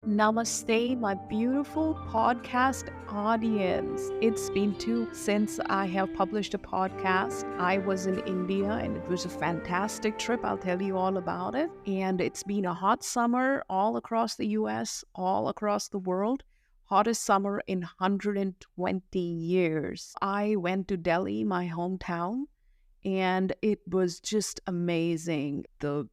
Namaste, my beautiful podcast audience. It's been since I have published a podcast. I was in India and it was a fantastic trip. I'll tell you all about it. And it's been a hot summer all across the US, all across the world. Hottest summer in 120 years. I went to Delhi, my hometown, and it was just amazing. The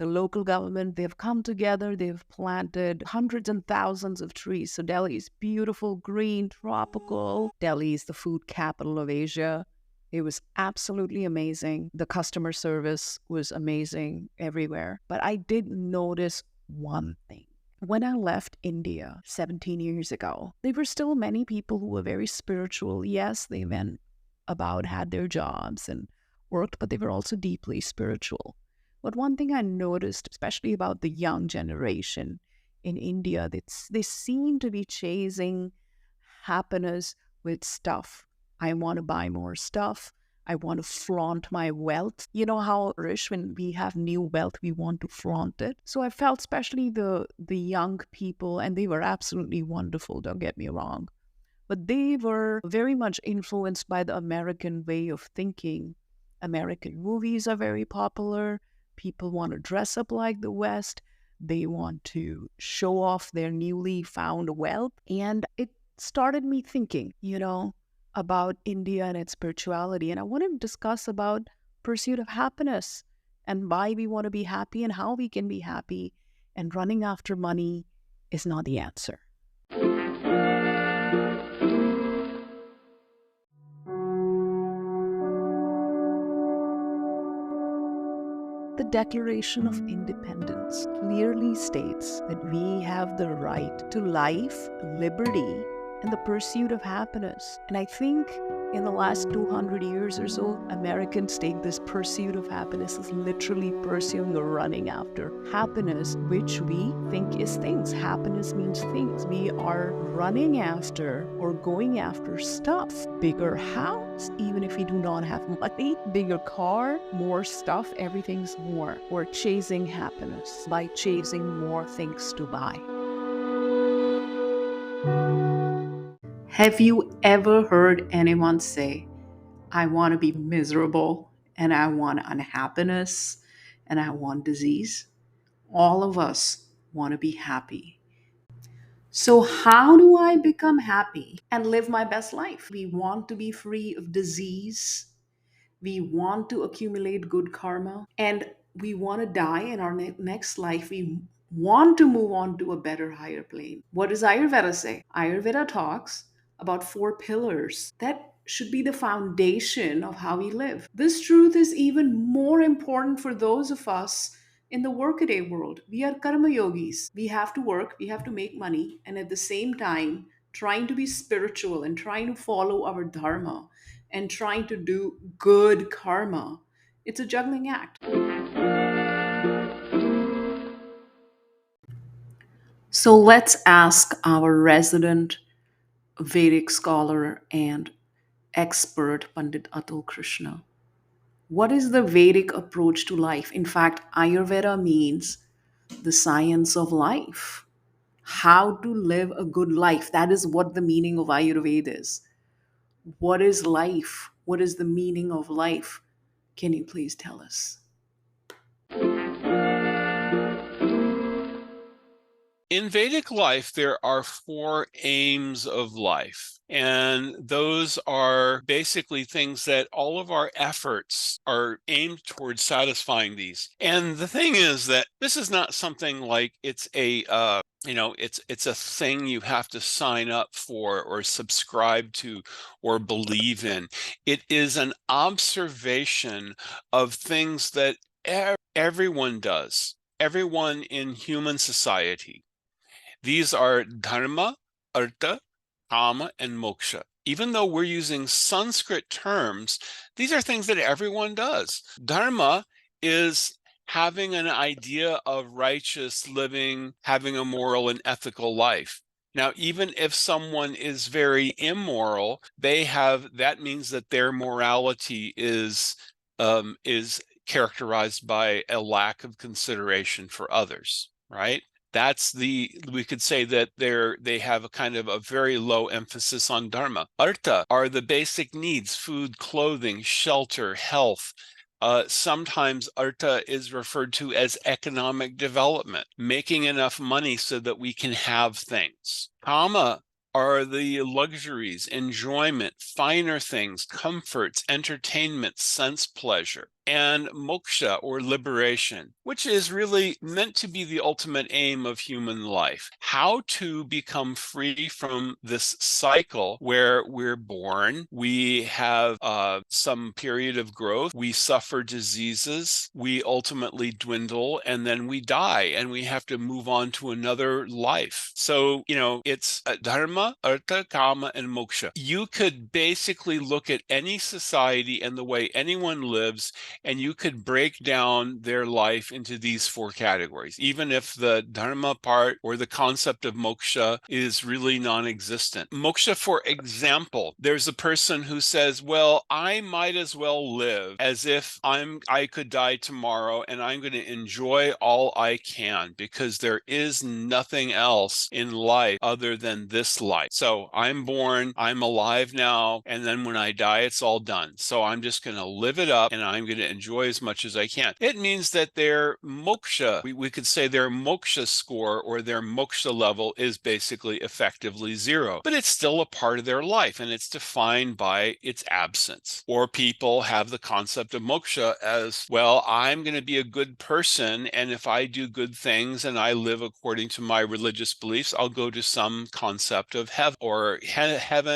local government, they've come together, they've planted hundreds and thousands of trees. So Delhi is beautiful, green, tropical. Delhi is the food capital of Asia. It was absolutely amazing. The customer service was amazing everywhere. But I did notice one thing. When I left India 17 years ago, there were still many people who were very spiritual. Yes, they went about, had their jobs and worked, but they were also deeply spiritual. But one thing I noticed, especially about the young generation in India, they seem to be chasing happiness with stuff. I want to buy more stuff. I want to flaunt my wealth. You know how rich, when we have new wealth, we want to flaunt it. So I felt especially the young people, and they were absolutely wonderful, don't get me wrong. But they were very much influenced by the American way of thinking. American movies are very popular. People want to dress up like the West. They want to show off their newly found wealth. And it started me thinking, about India and its spirituality. And I want to discuss about pursuit of happiness and why we want to be happy and how we can be happy. And running after money is not the answer. The Declaration of Independence clearly states that we have the right to life, liberty, and the pursuit of happiness. And I think in the last 200 years or so, Americans take this pursuit of happiness as literally pursuing or running after happiness, which we think is things. Happiness means things. We are running after or going after stuff. Bigger house, even if we do not have money. Bigger car, more stuff, everything's more. We're chasing happiness by chasing more things to buy. Have you ever heard anyone say, I want to be miserable and I want unhappiness and I want disease? All of us want to be happy. So, how do I become happy and live my best life? We want to be free of disease. We want to accumulate good karma, and we want to die in our next life. We want to move on to a better, higher plane. What does Ayurveda say? Ayurveda talks about 4 pillars that should be the foundation of how we live. This truth is even more important for those of us in the workaday world. We are karma yogis. We have to work, we have to make money, and at the same time, trying to be spiritual and trying to follow our dharma and trying to do good karma. It's a juggling act. So let's ask our resident Vedic scholar and expert Pandit Atul Krishna. What is the Vedic approach to life? In fact, Ayurveda means the science of life. How to live a good life. That is what the meaning of Ayurveda is. What is life? What is the meaning of life? Can you please tell us? In Vedic life, there are 4 aims of life, and those are basically things that all of our efforts are aimed towards satisfying these. And the thing is that this is not something like it's it's a thing you have to sign up for or subscribe to or believe in. It is an observation of things that everyone does, everyone in human society. These are dharma, artha, kama, and moksha. Even though we're using Sanskrit terms, these are things that everyone does. Dharma is having an idea of righteous living, having a moral and ethical life. Now, even if someone is very immoral, that means that their morality is characterized by a lack of consideration for others, right? We could say that they have a kind of a very low emphasis on dharma. Artha are the basic needs: food, clothing, shelter, health. Sometimes artha is referred to as economic development, making enough money so that we can have things. Kama are the luxuries, enjoyment, finer things, comforts, entertainment, sense pleasure. And moksha, or liberation, which is really meant to be the ultimate aim of human life. How to become free from this cycle where we're born, we have some period of growth, we suffer diseases, we ultimately dwindle, and then we die, and we have to move on to another life. So, it's dharma, artha, kama, and moksha. You could basically look at any society and the way anyone lives, and you could break down their life into these four categories, even if the dharma part or the concept of moksha is really non-existent. Moksha, for example, there's a person who says, well, I might as well live as if I could die tomorrow, and I'm going to enjoy all I can, because there is nothing else in life other than this life. So I'm born, I'm alive now, and then when I die, it's all done. So I'm just going to live it up, and I'm going to enjoy as much as I can. It means that their moksha, we could say their moksha score or their moksha level is basically effectively zero, but it's still a part of their life, and it's defined by its absence. Or people have the concept of moksha as, well, I'm going to be a good person, and if I do good things and I live according to my religious beliefs, I'll go to some concept of heaven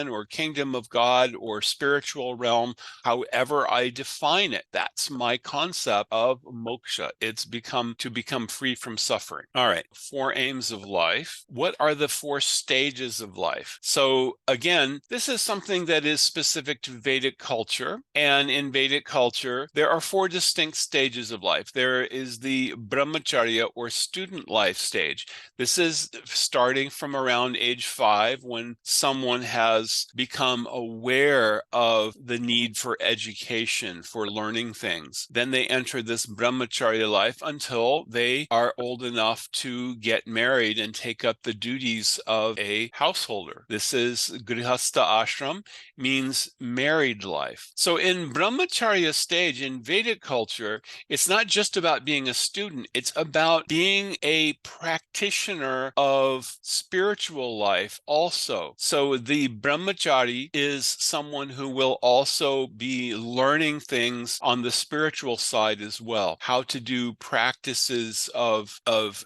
or kingdom of God or spiritual realm, however I define it. That's my concept of moksha. It's to become free from suffering. All right, 4 aims of life. What are the 4 stages of life? So again, this is something that is specific to Vedic culture. And in Vedic culture, there are 4 distinct stages of life. There is the brahmacharya, or student life stage. This is starting from around age 5, when someone has become aware of the need for education, for learning things. Then they enter this brahmacharya life until they are old enough to get married and take up the duties of a householder. This is grihastha ashram, means married life. So in brahmacharya stage, in Vedic culture, it's not just about being a student, it's about being a practitioner of spiritual life also. So the brahmachari is someone who will also be learning things on the spiritual side as well, how to do practices of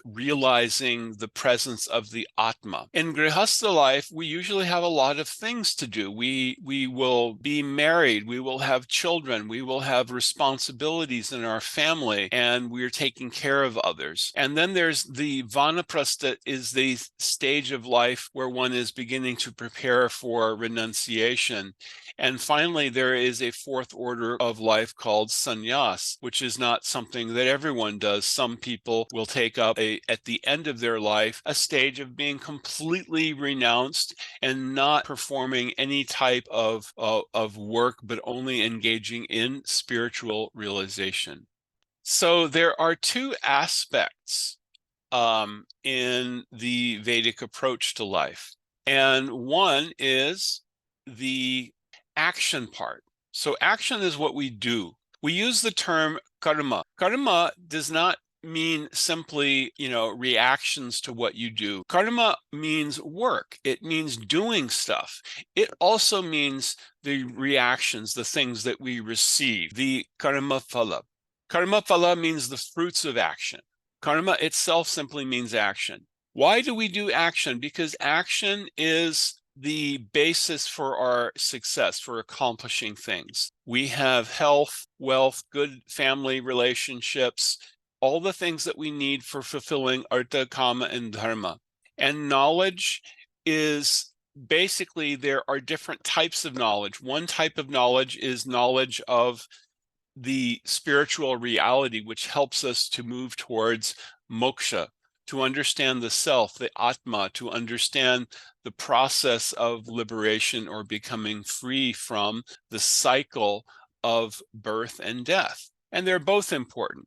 realizing the presence of the Atma. In Grihastha life, we usually have a lot of things to do. We will be married, we will have children, we will have responsibilities in our family, and we're taking care of others. And then there's the vanaprastha, is the stage of life where one is beginning to prepare for renunciation. And finally, there is a 4th order of life called sannyas, which is not something that everyone does. Some people will take up at the end of their life, a stage of being completely renounced and not performing any type of work, but only engaging in spiritual realization. So there are 2 aspects in the Vedic approach to life. And one is the action part. So action is what we do. We use the term karma. Karma does not mean simply, reactions to what you do. Karma means work. It means doing stuff. It also means the reactions, the things that we receive, the karma phala. Karma phala means the fruits of action. Karma itself simply means action. Why do we do action? Because action is the basis for our success, for accomplishing things. We have health, wealth, good family relationships, all the things that we need for fulfilling artha, kama, and dharma. And knowledge is basically, there are different types of knowledge. One type of knowledge is knowledge of the spiritual reality, which helps us to move towards moksha, to understand the self, the Atma, to understand the process of liberation or becoming free from the cycle of birth and death. And they're both important.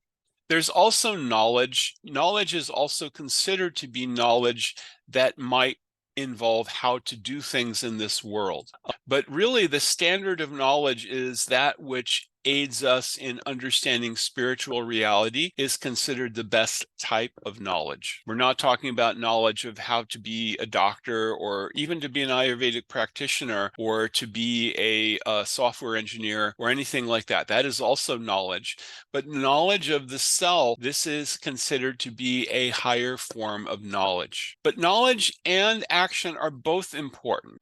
There's also knowledge. Knowledge is also considered to be knowledge that might involve how to do things in this world. But really, the standard of knowledge is that which aids us in understanding spiritual reality, is considered the best type of knowledge. We're not talking about knowledge of how to be a doctor or even to be an Ayurvedic practitioner or to be a software engineer or anything like that. That is also knowledge. But knowledge of the self, this is considered to be a higher form of knowledge. But knowledge and action are both important.